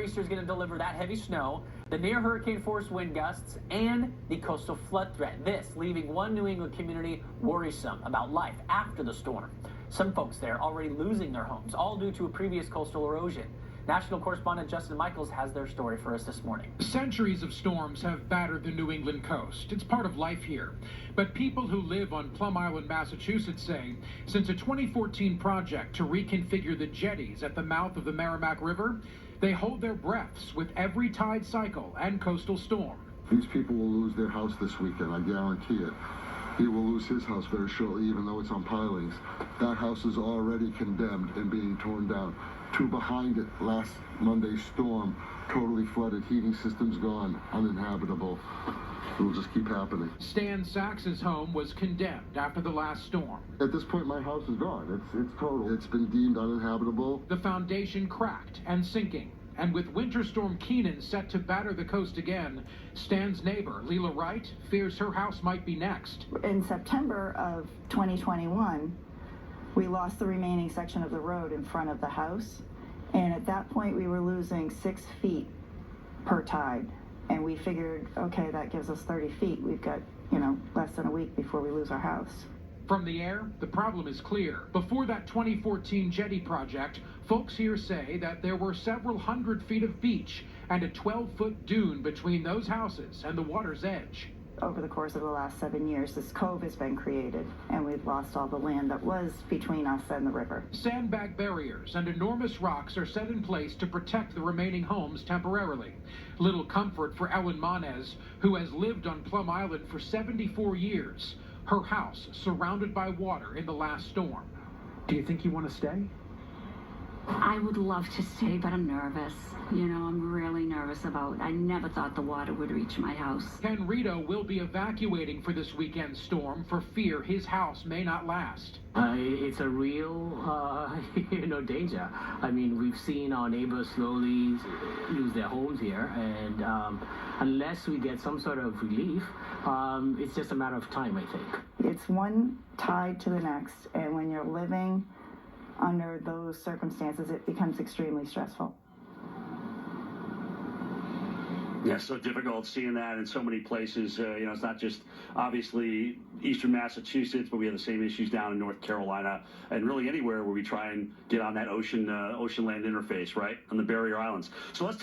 nor'easter is going to deliver that heavy snow, the near hurricane force wind gusts, and the coastal flood threat. This leaving one New England community worrisome about life after the storm. Some folks there already losing their homes, all due to a previous coastal erosion. National correspondent Justin Michaels has their story for us this morning. Centuries of storms have battered the New England coast. It's part of life here. But people who live on Plum Island, Massachusetts say since a 2014 project to reconfigure the jetties at the mouth of the Merrimack River, they hold their breaths with every tide cycle and coastal storm. These people will lose their house this weekend, I guarantee it. He will lose his house very shortly, even though it's on pilings. That house is already condemned and being torn down. Two behind it, last Monday's storm, totally flooded, heating system's gone, uninhabitable. It will just keep happening. Stan Sachs's home was condemned after the last storm. At this point, my house is gone. It's total. It's been deemed uninhabitable. The foundation cracked and sinking. And with Winter Storm Keenan set to batter the coast again, Stan's neighbor, Leela Wright, fears her house might be next. In September of 2021, we lost the remaining section of the road in front of the house. And at that point, we were losing 6 feet per tide. And we figured, okay, that gives us 30 feet. We've got, less than a week before we lose our house. From the air, the problem is clear. Before that 2014 jetty project, folks here say that there were several hundred feet of beach and a 12-foot dune between those houses and the water's edge. Over the course of the last 7 years, this cove has been created, and we've lost all the land that was between us and the river. Sandbag barriers and enormous rocks are set in place to protect the remaining homes temporarily. Little comfort for Ellen Monez, who has lived on Plum Island for 74 years. Her house surrounded by water in the last storm. Do you think you want to stay? I would love to stay, but I'm nervous. I'm really nervous I never thought the water would reach my house. Ken Rito will be evacuating for this weekend's storm for fear his house may not last. It's a real, danger. I mean, we've seen our neighbors slowly lose their homes here, and unless we get some sort of relief, it's just a matter of time, I think. It's one tide to the next, and when you're living under those circumstances, it becomes extremely stressful. Yeah, so difficult seeing that in so many places. It's not just obviously eastern Massachusetts, but we have the same issues down in North Carolina and really anywhere where we try and get on that ocean land interface, right, on the barrier islands. So let's